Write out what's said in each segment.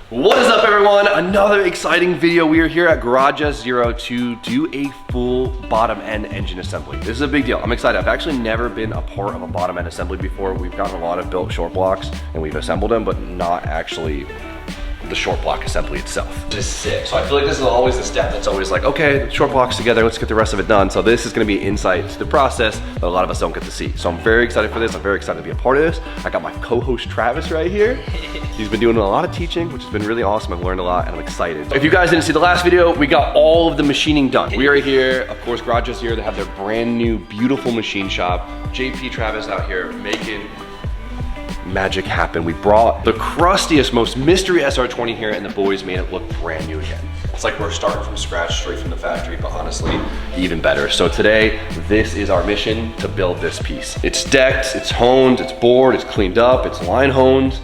What is up, everyone? Another exciting video. We are here at GarageSzero to do a full bottom end engine assembly. This is a big deal. I'm excited. I've actually never been a part of a bottom end assembly before. We've gotten a lot of built short blocks and we've assembled them, but not actually the short block assembly itself. Just sick. So I feel like this is always the step that's always like, okay, short blocks together, let's get the rest of it done. So this is gonna be insight to the process that a lot of us don't get to see. So I'm very excited for this. I'm very excited to be a part of this. I got my co-host Travis right here. He's been doing a lot of teaching, which has been really awesome. I've learned a lot and I'm excited. If you guys didn't see the last video, we got all of the machining done. We are here, of course, GarageSzero. They have their brand new, beautiful machine shop. JP Travis out here making magic happen. We brought the crustiest, most mystery SR20 here and the boys made it look brand new again. It's like we're starting from scratch, straight from the factory, but honestly, even better. So today, this is our mission to build this piece. It's decked, it's honed, it's bored, it's cleaned up, it's line honed.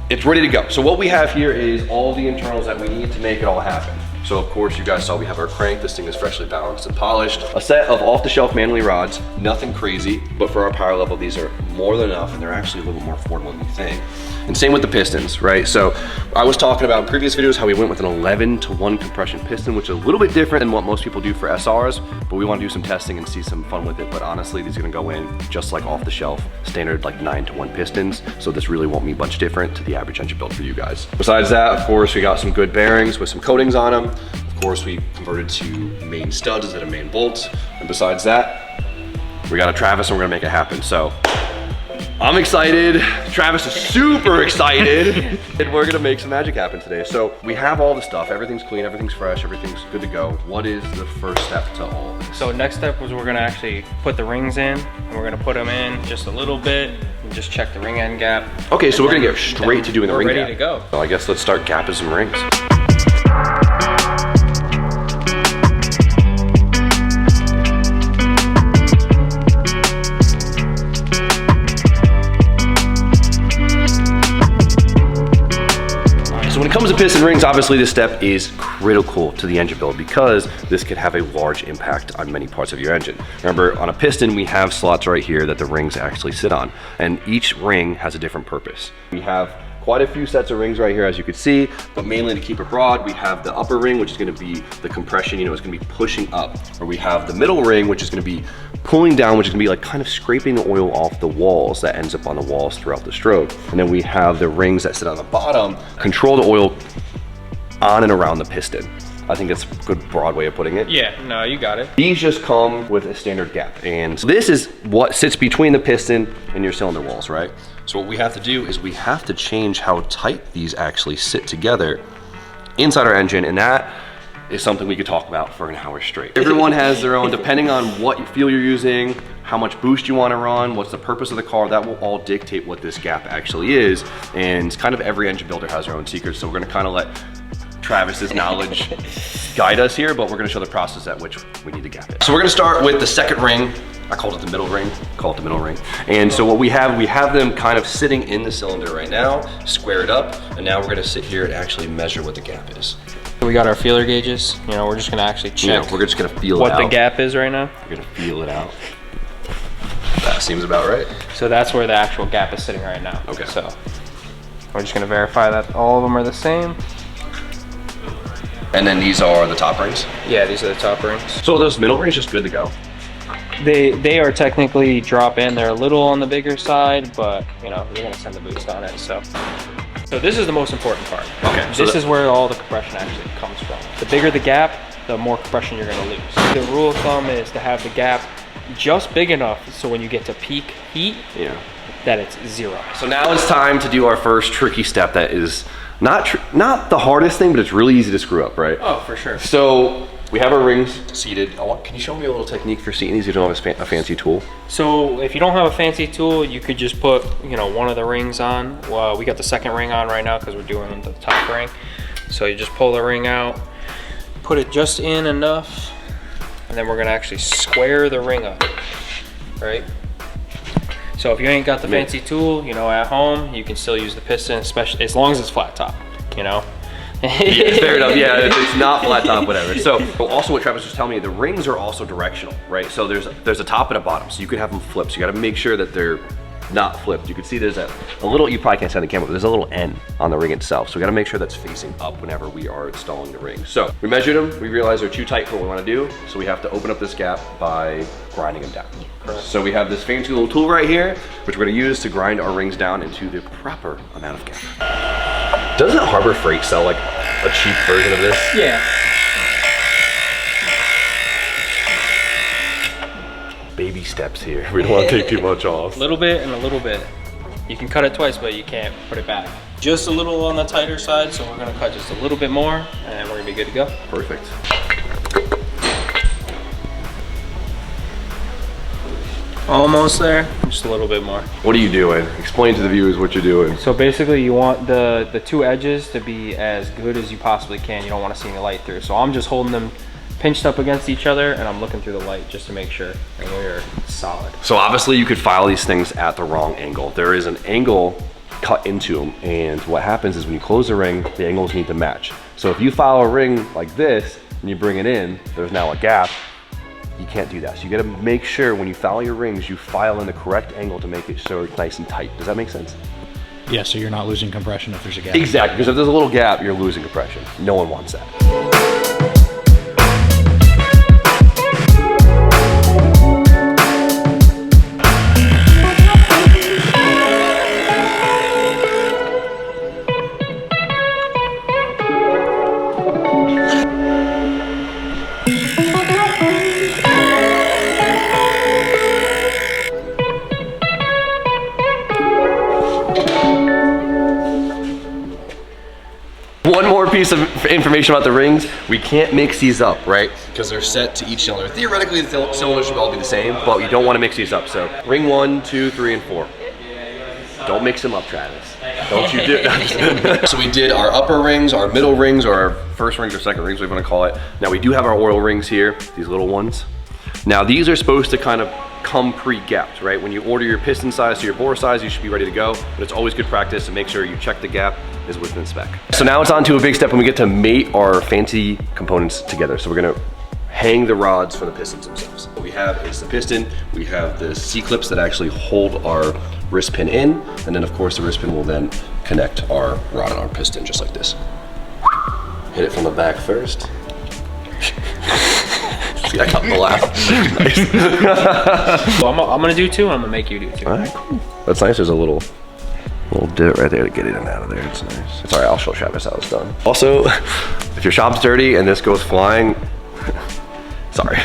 It's ready to go. So what we have here is all the internals that we need to make it all happen. So of course you guys saw we have our crank. This thing is freshly balanced and polished. A set of off-the-shelf manly rods, nothing crazy, but for our power level, these are more than enough and they're actually a little more affordable than you think. And same with the pistons, right? So I was talking about in previous videos how we went with an 11-to-1 compression piston, which is a little bit different than what most people do for SRs, but we want to do some testing and see some fun with it. But honestly, these are gonna go in just like off the shelf, standard like 9-to-1 pistons. So this really won't be much different to the average engine build for you guys. Besides that, of course, we got some good bearings with some coatings on them. Of course, we converted to main studs instead of main bolts. And besides that, we got a Travis and we're gonna make it happen. So I'm excited. Travis is super excited. And we're gonna make some magic happen today. So we have all the stuff. Everything's clean, everything's fresh, everything's good to go. What is the first step to all of this? So next step was we're gonna actually put the rings in. And we're gonna put them in just a little bit and just check the ring end gap. Okay, so we're gonna get straight to doing the ring gap. We're ready to go. So I guess let's start gapping some rings. So when it comes to piston rings, obviously this step is critical to the engine build because this could have a large impact on many parts of your engine. Remember, on a piston, we have slots right here that the rings actually sit on, and each ring has a different purpose. We have quite a few sets of rings right here, as you can see, but mainly to keep it broad, we have the upper ring, which is gonna be the compression, it's gonna be pushing up, or we have the middle ring, which is gonna be pulling down, which is gonna be like kind of scraping the oil off the walls that ends up on the walls throughout the stroke. And then we have the rings that sit on the bottom, control the oil on and around the piston. I think that's a good broad way of putting it. Yeah, no, you got it. These just come with a standard gap. And so this is what sits between the piston and your cylinder walls, right? So what we have to do is we have to change how tight these actually sit together inside our engine, and that is something we could talk about for an hour straight. Everyone has their own, depending on what fuel you're using, how much boost you want to run, what's the purpose of the car, that will all dictate what this gap actually is. And kind of every engine builder has their own secrets, so we're gonna kind of let Travis's knowledge guide us here, but we're gonna show the process at which we need to gap it. So we're gonna start with the second ring. I called it the middle ring, And so what we have them kind of sitting in the cylinder right now, square it up, and now we're gonna sit here and actually measure what the gap is. We got our feeler gauges. We're just gonna actually check. We're just gonna feel what it out. the gap is right now. We're gonna feel it out. That seems about right. So that's where the actual gap is sitting right now. Okay. So we're just gonna verify that all of them are the same. And then these are the top rings? Yeah, these are the top rings. So those middle rings just good to go? They are technically drop in. They're a little on the bigger side, but you're gonna send the boost on it. So this is the most important part. Okay. So this is where all the compression actually comes from. The bigger the gap, the more compression you're gonna lose. The rule of thumb is to have the gap just big enough so when you get to peak heat, that it's zero. So now it's time to do our first tricky step that is not the hardest thing, but it's really easy to screw up, right? Oh, for sure. So we have our rings seated. Can you show me a little technique for seating these? You don't have a fancy tool? So if you don't have a fancy tool, you could just put, one of the rings on. Well, we got the second ring on right now because we're doing the top ring. So you just pull the ring out, put it just in enough, and then we're gonna actually square the ring up, right? So if you ain't got the fancy tool, at home, you can still use the piston, especially as long as it's flat top, Yeah, fair enough. Yeah, if it's not flat top, whatever. So also what Travis was telling me, the rings are also directional, right? So there's a top and a bottom, so you can have them flip. So you got to make sure that they're not flipped. You can see there's a little, you probably can't see on the camera, but there's a little N on the ring itself. So we gotta make sure that's facing up whenever we are installing the ring. So we measured them, we realized they're too tight for what we wanna do, so we have to open up this gap by grinding them down. Correct. So we have this fancy little tool right here, which we're gonna use to grind our rings down into the proper amount of gap. Doesn't Harbor Freight sell like a cheap version of this? Yeah. Baby steps here. We don't want to take too much off. A little bit and a little bit. You can cut it twice, but you can't put it back. Just a little on the tighter side, so we're gonna cut just a little bit more, and we're gonna be good to go. Perfect. Almost there, just a little bit more. What are you doing? Explain to the viewers what you're doing. So basically you want the two edges to be as good as you possibly can. You don't want to see any light through. So I'm just holding them pinched up against each other, and I'm looking through the light just to make sure and we're solid. So obviously you could file these things at the wrong angle. There is an angle cut into them, and what happens is when you close the ring, the angles need to match. So if you file a ring like this and you bring it in, there's now a gap. You can't do that. So you gotta make sure when you file your rings, you file in the correct angle to make it so it's nice and tight. Does that make sense? Yeah, so you're not losing compression if there's a gap. Exactly, because if there's a little gap, you're losing compression. No one wants that. One more piece of information about the rings. We can't mix these up, right? Because they're set to each cylinder. Theoretically, the cylinders should all be the same, but you don't want to mix these up. So ring 1, 2, 3, and 4. Don't mix them up, Travis. Don't you do it. So we did our upper rings, our middle rings, or our first rings or second rings, whatever you want to call it. Now we do have our oil rings here, these little ones. Now these are supposed to kind of come pre-gapped, right? When you order your piston size to your bore size, you should be ready to go, but it's always good practice to make sure you check the gap is within spec. So now it's on to a big step when we get to mate our fancy components together. So we're gonna hang the rods for the pistons themselves. What we have is the piston, we have the C-clips that actually hold our wrist pin in, and then of course the wrist pin will then connect our rod and our piston just like this. Hit it from the back first. See, I got the laugh. Nice. So I'm gonna do 2, and I'm gonna make you do 2. All right, cool. That's nice, there's a little divot right there to get it in and out of there. It's nice. It's all right, I'll show Travis how it's done. Also, if your shop's dirty and this goes flying, sorry.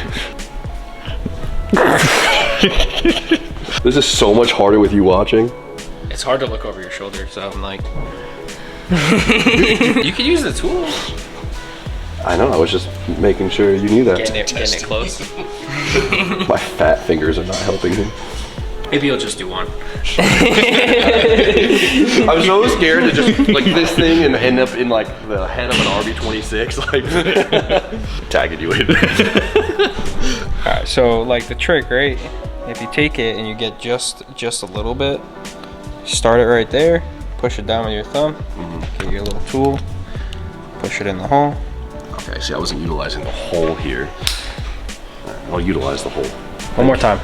This is so much harder with you watching. It's hard to look over your shoulder, so I'm like, you can use the tool. I know, I was just making sure you knew that. Getting it close. My fat fingers are not helping me. Maybe you'll just do 1. I'm so scared to just like this thing and end up in like the head of an RB26, like tagging you in. Alright, so like the trick, right? If you take it and you get just a little bit, start it right there, push it down with your thumb, get your little tool, push it in the hole. Okay, see, I wasn't utilizing the hole here. I'll utilize the hole. One more time.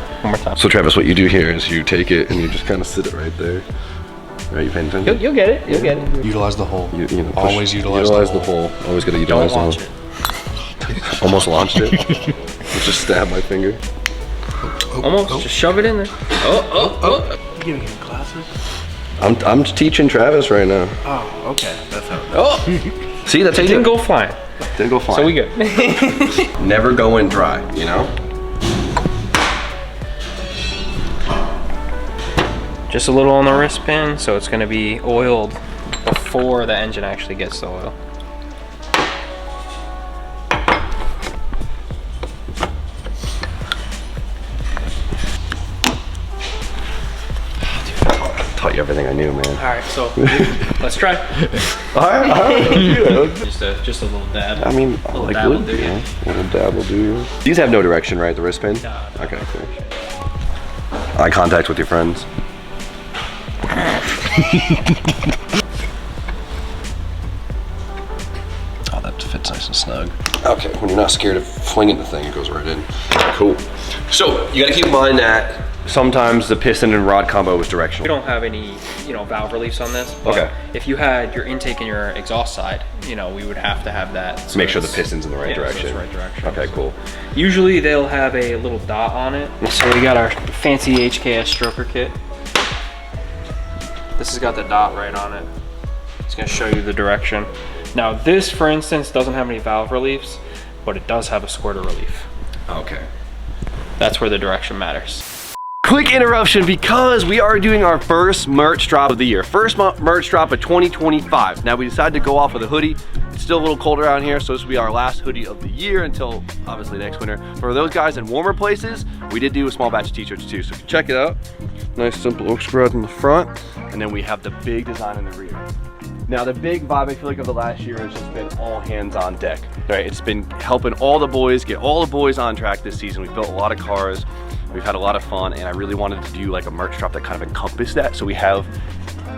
So Travis, what you do here is you take it and you just kind of sit it right there. Are you paying attention? You'll get it. You'll get it. Utilize the hole. You know, always utilize the hole. Always gotta utilize Don't the launch hole. it. Almost launched it. Just stabbed my finger. Almost. Just shove it in there. Oh. You gonna give me glasses? I'm teaching Travis right now. Oh, okay. That's how. Oh. See, that's how you Didn't do it. go flying. Didn't go flying. So we good. Never go in dry, you know? Just a little on the wrist pin, so it's gonna be oiled before the engine actually gets the oil. Taught you everything I knew, man. All right, so let's try. All right. Just a little dab. I mean, Little like dab will would do, be, yeah. A little dab will do. These have no direction, right? The wrist pin? No. Okay, cool. Eye contact with your friends. Oh, that fits nice and snug. Okay, when you're not scared of flinging the thing, it goes right in. Cool. So, you gotta keep in mind that sometimes the piston and rod combo is We directional. don't have any, valve reliefs on this, but Okay. if you had your intake and your exhaust side, we would have to have that. To make sure the piston's in the right so it's direction. right direction. Okay, cool. Usually they'll have a little dot on it. So we got our fancy HKS stroker kit. This has got the dot right on it. It's gonna show you the direction. Now this, for instance, doesn't have any valve reliefs, but it does have a squirter relief. Okay. That's where the direction matters. Quick interruption because we are doing our first merch drop of the year. First merch drop of 2025. Now we decided to go off with a hoodie. It's still a little colder out here, so this will be our last hoodie of the year until obviously next winter. For those guys in warmer places, we did do a small batch of t-shirts too, so check it out. Nice simple oak spread in the front, and then we have the big design in the rear. Now the big vibe I feel like of the last year has just been all hands on deck, right? It's been helping all the boys get all the boys on track this season. We've built a lot of cars. We've had a lot of fun, and I really wanted to do like a merch drop that kind of encompassed that. So we have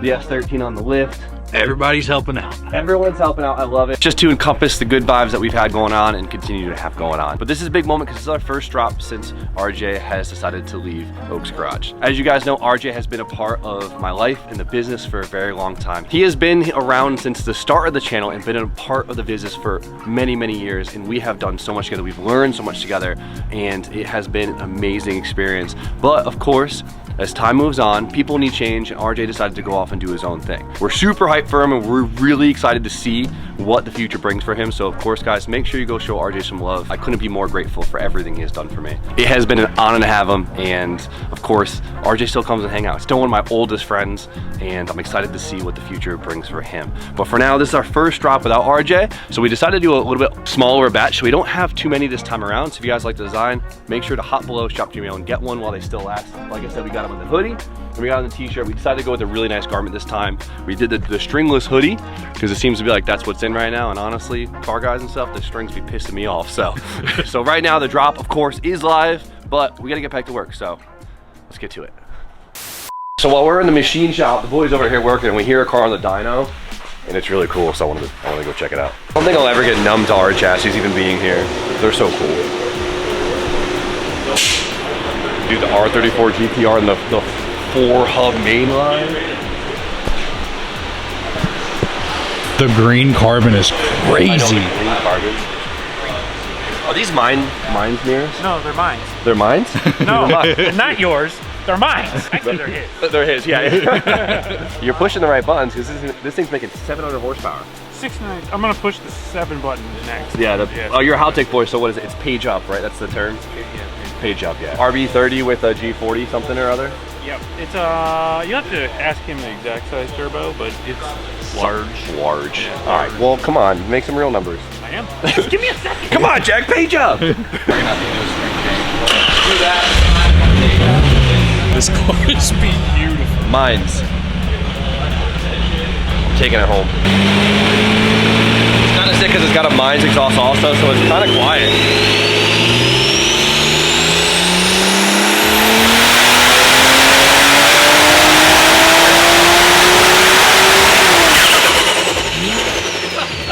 the S13 on the lift. Everybody's helping out. Everyone's helping out, I love it. Just to encompass the good vibes that we've had going on and continue to have going on. But this is a big moment because it's our first drop since RJ has decided to leave Oaks Garage. As you guys know, RJ has been a part of my life and the business for a very long time. He has been around since the start of the channel and been a part of the business for many, many years. And we have done so much together. We've learned so much together, and it has been an amazing experience. But of course, as time moves on, people need change, and RJ decided to go off and do his own thing. We're super hyped for him, and we're really excited to see what the future brings for him. So of course, guys, make sure you go show RJ some love. I couldn't be more grateful for everything he has done for me. It has been an honor to have him, and of course, RJ still comes and hang out. Still one of my oldest friends, and I'm excited to see what the future brings for him. But for now, this is our first drop without RJ, so we decided to do a little bit smaller batch, so we don't have too many this time around. So if you guys like the design, make sure to hop below, shop Gmail, and get one while they still last. Like I said, we got them in the hoodie, and we got on the t-shirt. We decided to go with a really nice garment this time. We did the stringless hoodie because it seems to be like that's what's in right now, and honestly, car guys and stuff, the strings be pissing me off. So so right now the drop of course is live, but we gotta get back to work, so let's get to it. So while we're in the machine shop, the boys over here working, and we hear a car on the dyno, and it's really cool, so I want to go check it out. I don't think I'll ever get numb to our chassis even being here. They're so cool. Dude, the R34 GTR and the 4-hub mainline. The green carbon is crazy. I know, the green carbon. Are these mines mirrors? No, they're mine. They're mines? No, not yours. They're mine. Actually, they're his. They're his, yeah. You're pushing the right buttons because this thing's making 700 horsepower. 6.9. I'm gonna push the 7 button next. Yeah, oh, you're a Haltech boy, so what is it? It's page up, right? That's the term? Page up, yeah. RB30 with a G40 something or other? Yep. It's you have to ask him the exact size turbo, but it's large. Large. Yeah, all right, well, come on, make some real numbers. I am. Just give me a second. Come on, Jack, page up. This car is beautiful. Mines. I'm taking it home. It's kind of sick because it's got a Mines exhaust also, so it's kind of quiet.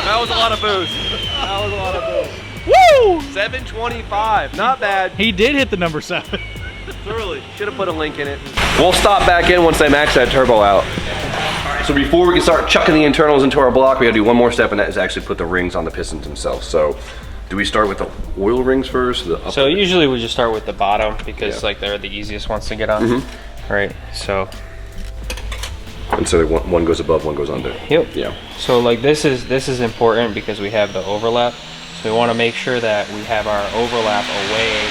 That was a lot of boost. That was a lot of boost. Woo! 725, not bad. He did hit the number 7. Thoroughly. Should have put a link in it. We'll stop back in once they max that turbo out. So before we can start chucking the internals into our block, we gotta do one more step, and that is actually put the rings on the pistons themselves. So do we start with the oil rings first? So usually we just start with the bottom because like they're the easiest ones to get on. Right, so. And so one goes above, one goes under. Yep. Yeah. So like this is important because we have the overlap. So we want to make sure that we have our overlap away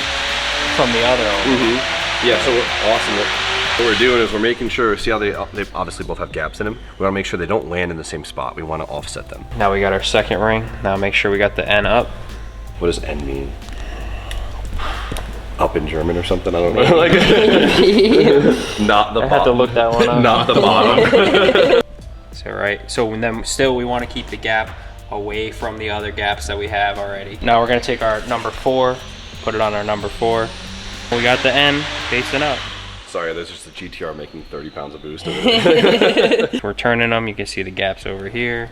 from the other overlap. Yeah, so awesome. What we're doing is we're making sure, see how they obviously both have gaps in them? We want to make sure they don't land in the same spot. We want to offset them. Now we got our second ring. Now make sure we got the N up. What does N mean? Up in German or something? I don't know. Like, not the bottom. I had to look that one up. Not the bottom. So right, so then still we want to keep the gap away from the other gaps that we have already. Now we're gonna take our number 4, put it on our number 4. We got the N facing up. Sorry, there's just a GTR making 30 pounds of boost. We're turning them, you can see the gaps over here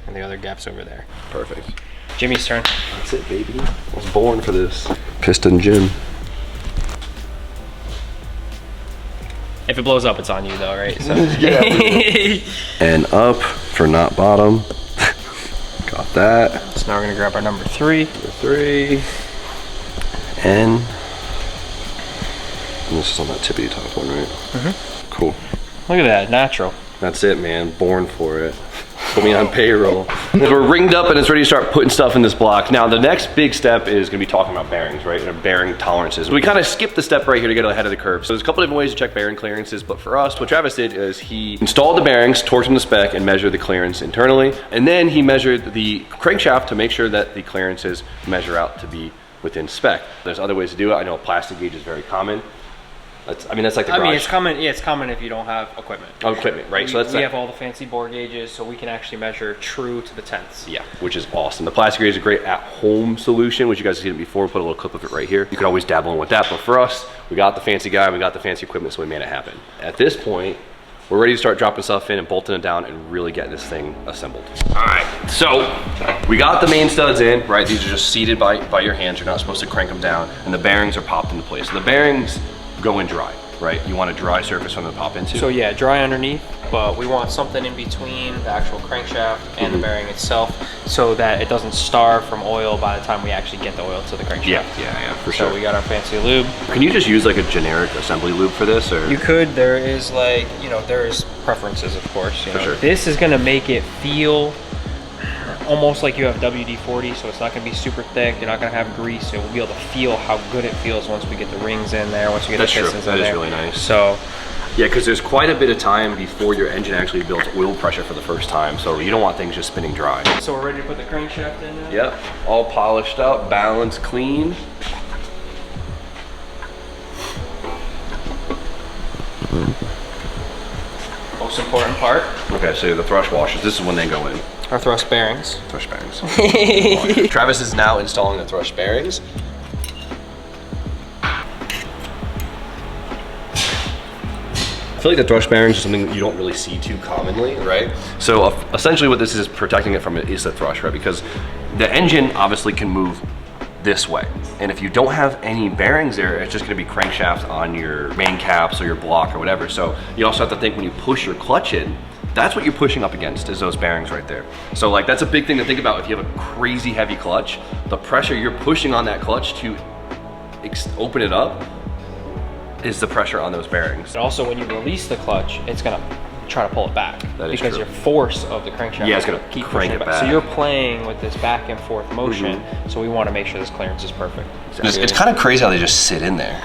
and the other gaps over there. Perfect. Jimmy's turn. That's it, baby. I was born for this. Piston Jim. If it blows up, it's on you though, right? So. And up for not bottom. Got that. So now we're gonna grab our number 3. Number 3. And this is on that tippity top one, right? Mm-hmm. Cool. Look at that, natural. That's it, man. Born for it. Put me on payroll. We're ringed up and it's ready to start putting stuff in this block. Now, the next big step is gonna be talking about bearings, right? And bearing tolerances. We kind of skipped the step right here to get ahead of the curve. So there's a couple different ways to check bearing clearances, but for us, what Travis did is he installed the bearings, torqued them to spec, and measured the clearance internally. And then he measured the crankshaft to make sure that the clearances measure out to be within spec. There's other ways to do it. I know a plastic gauge is very common. That's like the garage. I mean, it's common. Yeah, it's common if you don't have equipment. Oh, equipment, right? We, so that's we have all the fancy bore gauges, so we can actually measure true to the tenths. Yeah, which is awesome. The plastic gauge is a great at-home solution, which you guys have seen it before. Put a little clip of it right here. You could always dabble in with that, but for us, we got the fancy guy, we got the fancy equipment, so we made it happen. At this point, we're ready to start dropping stuff in and bolting it down and really getting this thing assembled. All right, so we got the main studs in, right? These are just seated by your hands. You're not supposed to crank them down, and the bearings are popped into place. So the bearings go in dry. Right, you want a dry surface for them to pop into. So yeah, dry underneath, but we want something in between the actual crankshaft and the bearing itself, so that it doesn't starve from oil by the time we actually get the oil to the crankshaft. Yeah, for sure. So we got our fancy lube. Can you just use like a generic assembly lube for this, or? You could. There is like, you know, there's preferences, of course. You know. Sure. This is gonna make it feel almost like you have WD-40, so it's not going to be super thick. You're not going to have grease. You'll be able to feel how good it feels once we get the rings in there, once you get the pistons in there. That is really nice. So, yeah, because there's quite a bit of time before your engine actually builds oil pressure for the first time, so you don't want things just spinning dry. So we're ready to put the crankshaft in now? Yep, all polished up, balanced, clean. Most important part. Okay, so the thrust washers, this is when they go in. Our thrust bearings. Thrust bearings. Travis is now installing the thrust bearings. I feel like the thrust bearings is something you don't really see too commonly, right? So essentially what this is protecting it from is the thrust, right? Because the engine obviously can move this way. And if you don't have any bearings there, it's just gonna be crankshaft on your main caps or your block or whatever. So you also have to think when you push your clutch in, that's what you're pushing up against, is those bearings right there. So like that's a big thing to think about if you have a crazy heavy clutch. The pressure you're pushing on that clutch to open it up is the pressure on those bearings. But also when you release the clutch, it's gonna try to pull it back. That is because true. your force of the crankshaft Yeah, it's gonna keep crank pushing it back. So you're playing with this back and forth motion, so we want to make sure this clearance is perfect. It's kind of crazy how they just sit in there.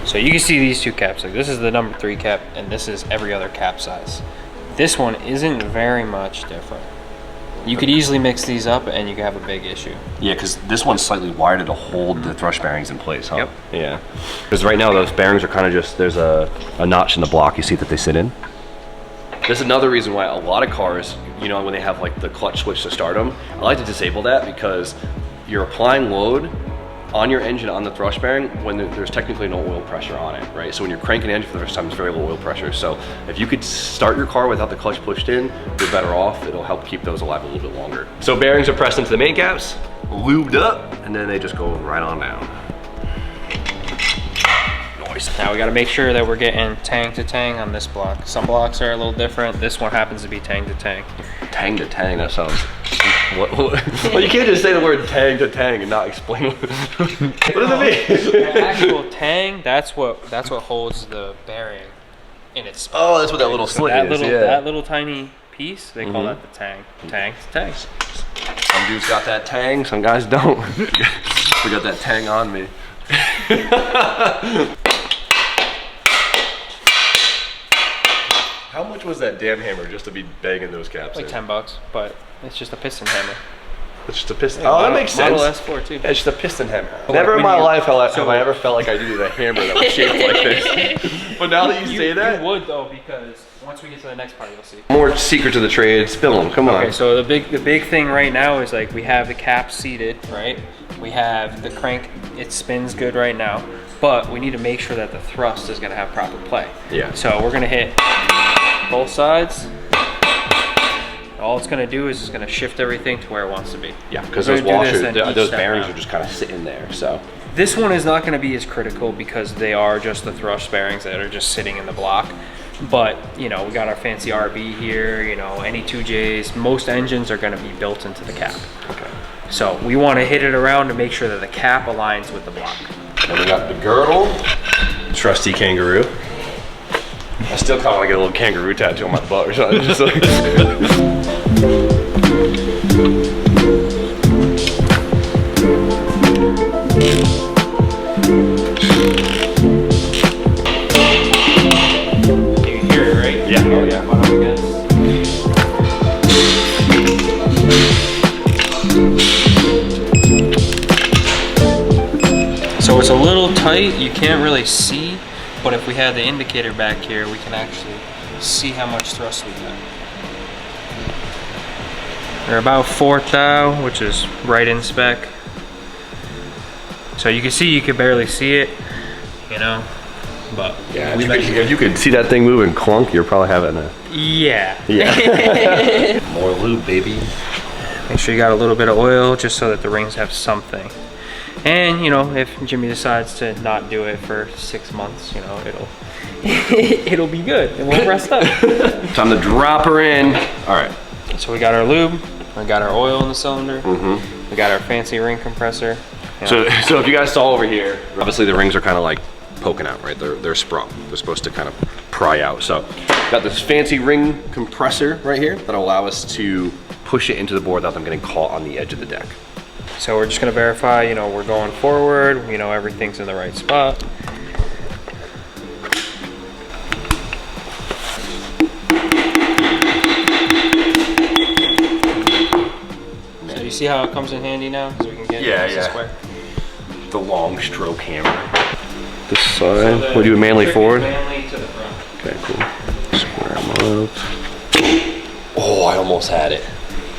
So you can see these two caps. Like this is the number 3 cap, and this is every other cap size. This one isn't very much different. You could easily mix these up and you could have a big issue. Yeah, because this one's slightly wider to hold the thrust bearings in place, huh? Yep. Yeah. Because right now those bearings are kind of just, there's a notch in the block you see that they sit in. There's another reason why a lot of cars, you know, when they have like the clutch switch to start them, I like to disable that because you're applying load on your engine on the thrust bearing when there's technically no oil pressure on it, right? So when you're cranking the engine for the first time, it's very low oil pressure. So if you could start your car without the clutch pushed in, you're better off. It'll help keep those alive a little bit longer. So bearings are pressed into the main caps, lubed up, and then they just go right on down. Nice. Now we got to make sure that we're getting tang to tang on this block. Some blocks are a little different. This one happens to be tang to tang. Tang to tang, that sounds... Well, you can't just say the word tang to tang and not explain what does it mean? The actual tang, that's what holds the bearing in its spot. Oh, that's what that little slit is, That little tiny piece, they call that the tang. Tang to tang. Some dudes got that tang, some guys don't. We got that tang on me. How much was that damn hammer just to be banging those caps Like in? $10, but it's just a piston hammer. It's just a piston. Oh, that makes sense. Model S4 too. It's just a piston hammer. Never in my life have I ever felt like I needed a hammer that was shaped like this. But now that you say that, you would though, because once we get to the next part, you'll see. more secret to the trade. Spill them. Come on. Okay, so the big thing right now is like we have the cap seated, right? We have the crank. It spins good right now, but we need to make sure that the thrust is going to have proper play. Yeah. So we're going to hit both sides. All it's going to do is just going to shift everything to where it wants to be. Yeah, because We're those gonna do this washers, in each those step bearings now. are just kind of sitting there. So This one is not going to be as critical because they are just the thrust bearings that are just sitting in the block. But, you know, we got our fancy RB here, you know, any 2Js. Most engines are going to be built into the cap. Okay. So we want to hit it around to make sure that the cap aligns with the block. And we got the girdle. Trusty kangaroo. I still kind of want to get a little kangaroo tattoo on my butt or something. Just like You hear it, right? Yeah. Oh, yeah. Butt up against. So it's a little tight, you can't really see, but if we had the indicator back here, we can actually see how much thrust we got. We're about 4th thou, which is right in spec. So you can see, you can barely see it, you know, but yeah, if you could see that thing moving clunk, you're probably having a yeah. more lube, baby. Make sure you got a little bit of oil just so that the rings have something. And, you know, if Jimmy decides to not do it for 6 months, you know, it'll be good. It won't rust up. Time to drop her in. All right. So we got our lube, we got our oil in the cylinder, we got our fancy ring compressor. You know. So if you guys saw over here, obviously the rings are kind of like poking out, right? They're sprung. They're supposed to kind of pry out. So got this fancy ring compressor right here that'll allow us to push it into the board without them getting caught on the edge of the deck. So we're just gonna verify, you know, we're going forward, you know, everything's in the right spot. So you see how it comes in handy now? So we can get it this way. The long stroke hammer. This side, we're doing manly forward. Manly to the front. Okay, cool. Square them up. Oh, I almost had it.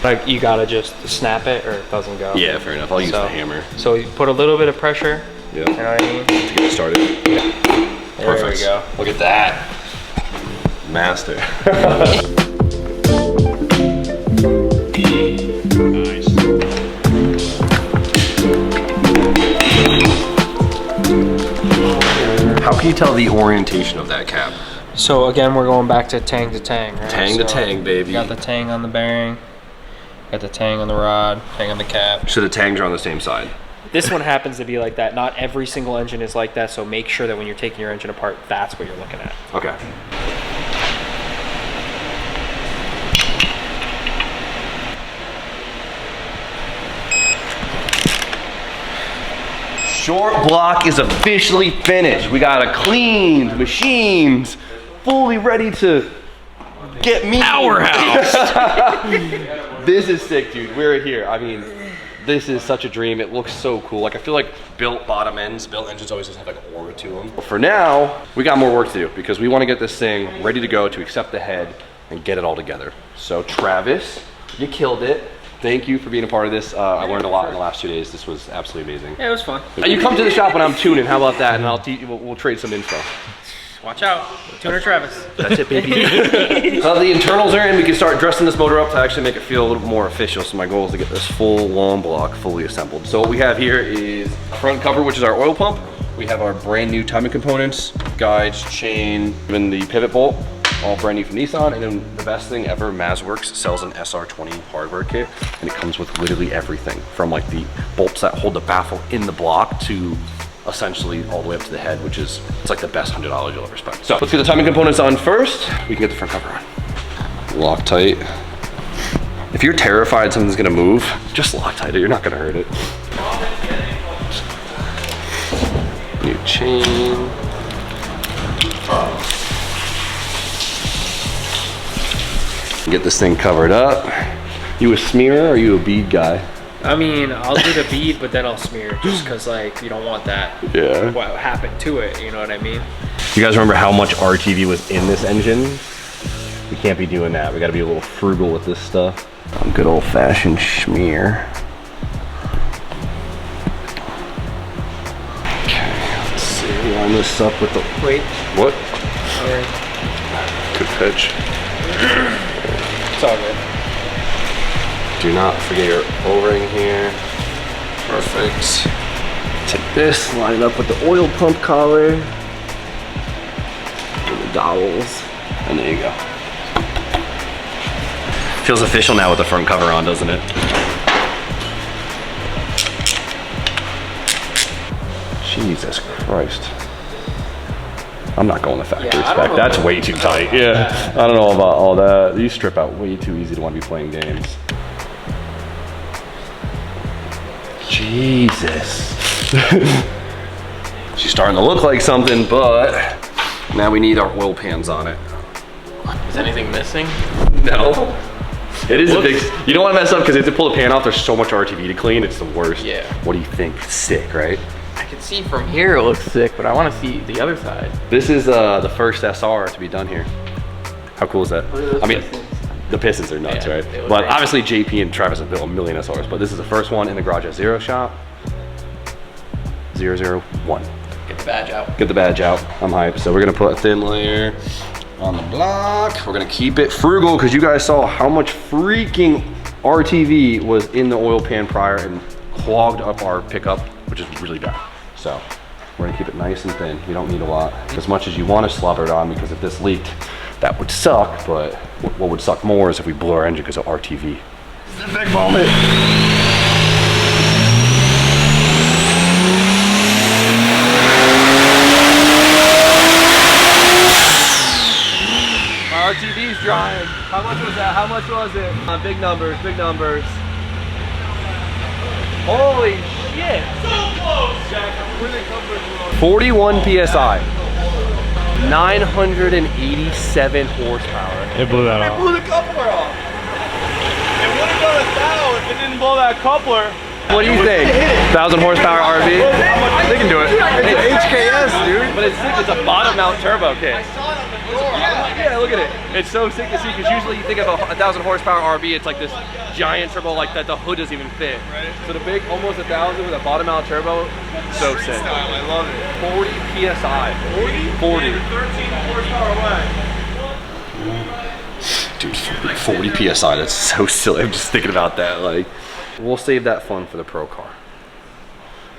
Like, you gotta just snap it or it doesn't go. Yeah, fair enough. I'll use the hammer. So you put a little bit of pressure. Yeah. You know what I mean? To get it started. Yeah. There we go. Look at that. Master. Nice. How can you tell the orientation of that cap? So again, we're going back to tang, right? Tang to tang, baby. Got the tang on the bearing, got the tang on the rod, tang on the cap. So the tangs are on the same side. This one happens to be like that. Not every single engine is like that, so make sure that when you're taking your engine apart, that's what you're looking at. Okay. Short block is officially finished. We got a cleaned, machined, fully ready to get me. Our house. This is sick, dude. We're here. I mean, this is such a dream. It looks so cool. Like, I feel like built engines always just have like an aura to them. But for now, we got more work to do because we want to get this thing ready to go to accept the head and get it all together. So Travis, you killed it. Thank you for being a part of this. I learned a lot in the last 2 days. This was absolutely amazing. Yeah, it was fun. You come to the shop when I'm tuning. How about that? And I'll teach you. We'll trade some info. Watch out, Tuner Travis. That's it, baby. Now the internals are in. We can start dressing this motor up to actually make it feel a little more official. So my goal is to get this full long block fully assembled. So what we have here is front cover, which is our oil pump. We have our brand new timing components, guides, chain, even the pivot bolt. All brand new from Nissan, and then the best thing ever, Mazworks sells an SR20 hardware kit, and it comes with literally everything from like the bolts that hold the baffle in the block to essentially all the way up to the head, which is, it's like the best $100 you'll ever spend. So let's get the timing components on first. We can get the front cover on. Loctite. If you're terrified something's gonna move, just Loctite it, you're not gonna hurt it. New chain. Get this thing covered up. You a smearer or are you a bead guy? I mean, I'll do the bead, but then I'll smear just because, like, you don't want that. Yeah. What happened to it, you know what I mean? You guys remember how much RTV was in this engine? We can't be doing that. We gotta be a little frugal with this stuff. Good old fashioned smear. Okay, let's see. Line this up with the. Wait. What? Sorry. Good pitch. It's all good. Do not forget your O-ring here. Perfect. this, line it up with the oil pump collar, and the dowels, and there you go. Feels official now with the front cover on, doesn't it? Jesus Christ. I'm not going the factory spec. That's way too tight. Yeah, I don't know about all that. These strip out way too easy to want to be playing games. Jesus. She's starting to look like something, but now we need our oil pans on it. Is anything missing? No. It is a big, you don't want to mess up because if you pull the pan off, there's so much RTV to clean, it's the worst. Yeah. What do you think? Sick, right? I can see from here it looks sick, but I want to see the other side. This is the first SR to be done here. How cool is that? I mean, the pistons are nuts, right? But obviously JP and Travis have built a million SRs, but this is the first one in the GarageSzero shop. 001. Get the badge out. Get the badge out. I'm hyped. So we're gonna put a thin layer on the block. We're gonna keep it frugal because you guys saw how much freaking RTV was in the oil pan prior and clogged up our pickup, which is really bad. So we're gonna keep it nice and thin. You don't need a lot. As much as you want to slobber it on, because if this leaked, that would suck, but what would suck more is if we blew our engine because of RTV. This is a big moment. RTV's drying. How much was that? How much was it? Big numbers, big numbers. Holy shit. So close, Jack. 41 PSI. 987 horsepower. It blew that off. It blew the coupler off. It would have done 1,000 if it didn't blow that coupler. What do you think? 1,000 horsepower RV? They can do it. It's HKS, dude. But it's sick. It's a bottom mount turbo kit. Yeah, look at it. It's so sick to see because usually you think of a 1,000 horsepower RV, it's like this giant turbo like that the hood doesn't even fit. Right. So the big, almost 1,000 with a bottom mount turbo, so sick. I love it. 40 PSI. 40? 13 horsepower away. Dude, 40 PSI, that's so silly. I'm just thinking about that. Like, we'll save that fun for the pro car.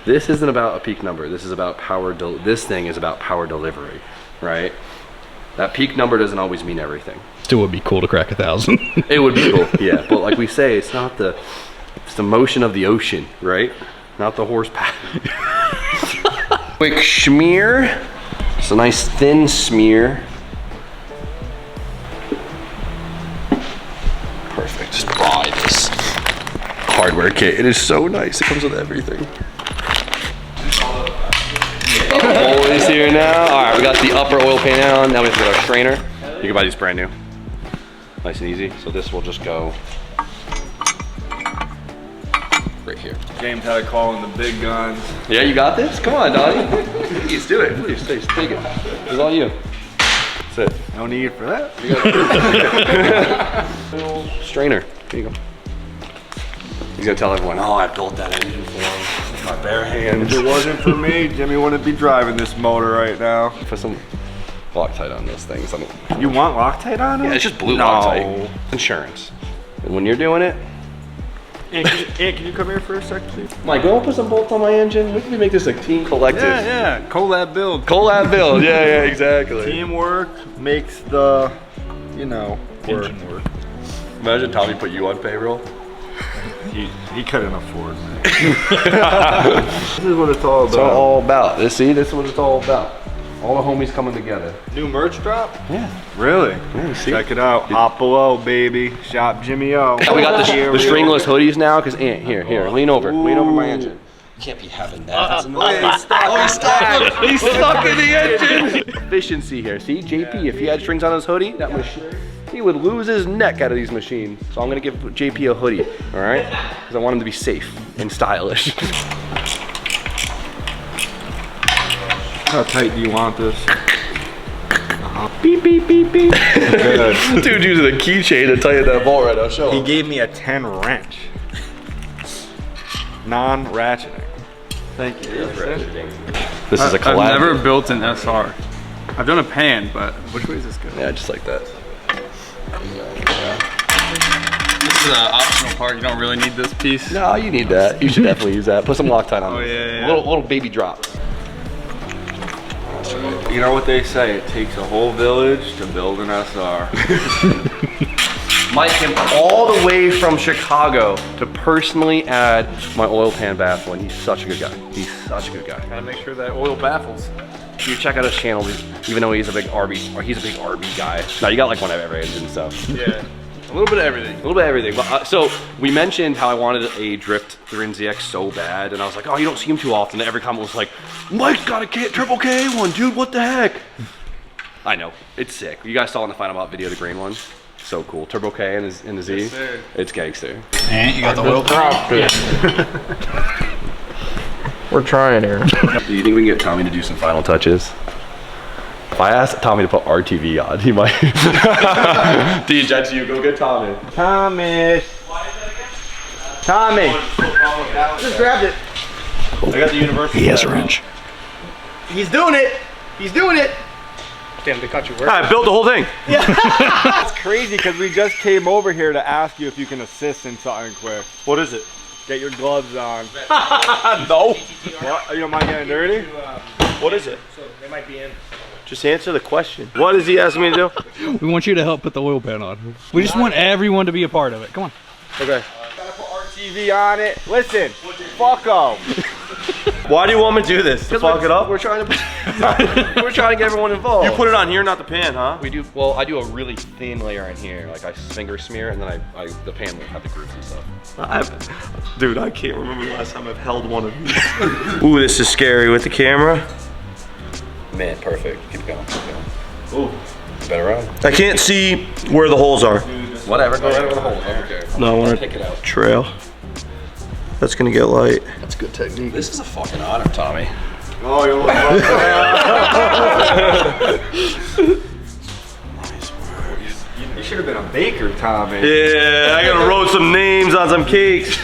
This isn't about a peak number. This is about power. This thing is about power delivery, right? That peak number doesn't always mean everything. Still would be cool to crack 1,000. It would be cool, yeah. But like we say, it's not the, it's the motion of the ocean, right? Not the horsepower. Quick smear. It's a nice thin smear. Perfect. Just buy this hardware kit. It is so nice. It comes with everything. Always here now. All right, we got the upper oil pan on. Now we have to get our strainer. You can buy these brand new. Nice and easy. So this will just go right here. James had a call in the big guns. Yeah, you got this? Come on, dog. Please do it. Please, take it. It's all you. That's it. No need for that. Strainer. Here you go. He's gonna tell everyone, oh, I built that engine for him with my bare hands. If it wasn't for me, Jimmy wouldn't be driving this motor right now. Put some Loctite on those things. You want Loctite on it? Yeah, it's just blue No. Loctite. Insurance. And when you're doing it, Can you come here for a sec, please? Mike, go put some bolts on my engine. We can make this a team collective. Yeah. Collab build. Collab build. Yeah, exactly. Teamwork makes the, you know, engine work. Imagine Tommy put you on payroll. He couldn't afford me. This is what it's all about. It's all about. See, this is what it's all about. All the homies coming together. New merch drop? Yeah. Really? Yeah, see? Check it out. Hop below, baby. Shop Jimmy O. We got the stringless hoodies now, because here, lean over my engine. You can't be having that. He's stuck in the engine. Efficiency here. See, JP, if he had strings on his hoodie, that machine, he would lose his neck out of these machines. So I'm gonna give JP a hoodie, all right? Because I want him to be safe and stylish. How tight do you want this? Beep, beep, beep, beep. Good. Dude using a keychain to tighten that bolt right now. Show He him. gave me a 10 wrench. Non-ratcheting. Thank you. This is a collab. I've never built an SR. I've done a pan, but which way is this go? Yeah, just like that. This is an optional optional part. You don't really need this piece. No, you need that. You should definitely use that. Put some Loctite on. Oh, this. yeah. Little baby drop. You know what they say, it takes a whole village to build an SR. Mike came all the way from Chicago to personally add my oil pan baffle, and he's such a good guy. He's such a good guy. Gotta make sure that oil baffles. You check out his channel, even though he's a big RB, or he's a big RB guy. No, you got like one of every engine stuff. Yeah. A little bit of everything. A little bit of everything. But, so we mentioned how I wanted a drift Rin ZX so bad, and I was like, oh, you don't see him too often. And every comment was like, Mike's got a triple K one, dude. What the heck? I know, it's sick. You guys saw in the Final Bot video the green one. So cool. Turbo K in the Z. Yes, sir. It's gangster. And you got the oil prop. We're trying here. Do you think we can get Tommy to do some final touches? If I asked Tommy to put RTV on, he might. DJ, that's you. Go get Tommy. Tommy! Just grabbed it. I got the universal. He has a wrench. He's doing it! He's doing it! Damn, they caught you working. I built the whole thing. That's crazy because we just came over here to ask you if you can assist in something quick. What is it? Get your gloves on. No. What? You don't mind getting dirty? What is it? So they might be in. Just answer the question. What is he asking me to do? We want you to help put the oil pan on. We just want everyone to be a part of it. Come on. Okay. Gotta put RTV on it. Listen, fuck 'em. Why do you want me to do this? To fuck it up? We're trying to we're trying to get everyone involved. You put it on here, not the pan, huh? We do. Well, I do a really thin layer in here, like I finger smear, and then the pan will have the grooves and stuff. Dude, I can't remember the last time I've held one of these. Ooh, this is scary with the camera. Man, perfect. Keep going. Keep going. Ooh, better run. I can't see where the holes are. Whatever. Go right over the hole. I don't care. No, I want Take it out. to trail. That's gonna get light. That's good technique. This is a fucking honor, Tommy. Oh, you're You should have been a baker, Tommy. Yeah, I gotta wrote some names on some cakes.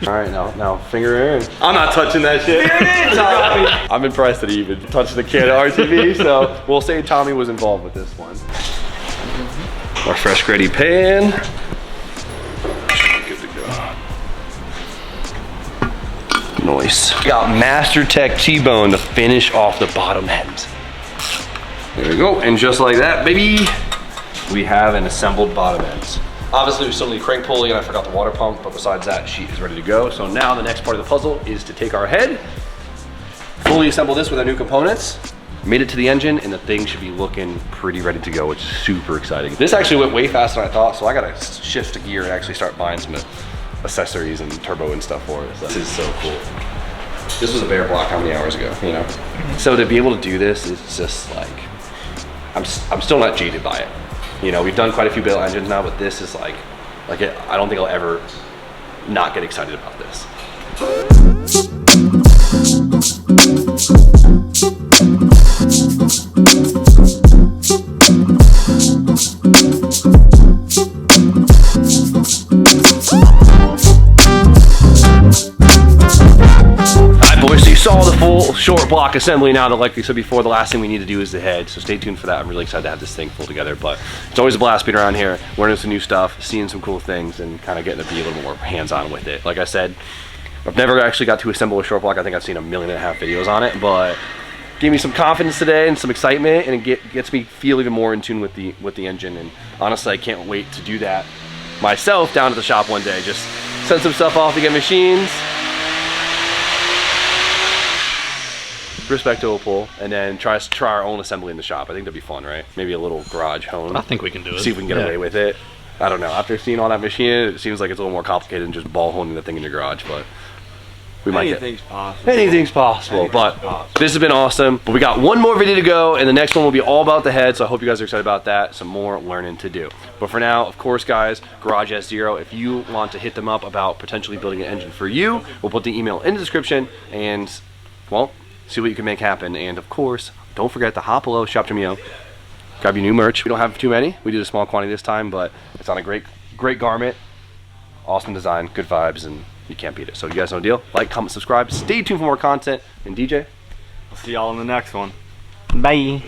All right, now finger air. I'm not touching that shit. Tommy. I'm impressed that he even touched the can of RTV, so we'll say Tommy was involved with this one. Our fresh gritty pan. Good to go. Nice. We got Master Tech T-Bone to finish off the bottom end. There we go, and just like that, baby, we have an assembled bottom ends. Obviously, we still need crank pulley, and I forgot the water pump, but besides that, sheet is ready to go. So now the next part of the puzzle is to take our head, fully assemble this with our new components, made it to the engine, and the thing should be looking pretty ready to go, which is super exciting. This actually went way faster than I thought, so I gotta shift a gear and actually start buying some accessories and turbo and stuff for it. So this is so cool. This was a bare block how many hours ago, you know? So to be able to do this is just like, I'm still not jaded by it. You know, we've done quite a few built engines now, but this is like I don't think I'll ever not get excited about this. So you saw the full short block assembly now. That, like we said before, the last thing we need to do is the head. So stay tuned for that. I'm really excited to have this thing pulled together. But it's always a blast being around here, learning some new stuff, seeing some cool things, and kind of getting to be a little more hands-on with it. Like I said, I've never actually got to assemble a short block. I think I've seen 1.5 million videos on it, but gave me some confidence today and some excitement, and it gets me feel even more in tune with the engine. And honestly, I can't wait to do that myself down at the shop one day. Just send some stuff off to get machines. Respect oil pull, and then try our own assembly in the shop. I think that'd be fun, right? Maybe a little garage hone. I think we can do it. See if we can get away with it. I don't know. After seeing all that machine, it seems like it's a little more complicated than just ball honing the thing in your garage, but we might get Anything's possible. anything's possible. But this has been awesome. But we got one more video to go, and the next one will be all about the head. So I hope you guys are excited about that. Some more learning to do. But for now, of course, guys, GarageSzero. If you want to hit them up about potentially building an engine for you, we'll put the email in the description, and well, see what you can make happen. And of course, don't forget to hop below, shop Jimmy-O, grab your new merch. We don't have too many. We did a small quantity this time, but it's on a great garment, awesome design, good vibes, and you can't beat it. So you guys know the deal. Like, comment, subscribe. Stay tuned for more content. And DJ, I'll see y'all in the next one. Bye.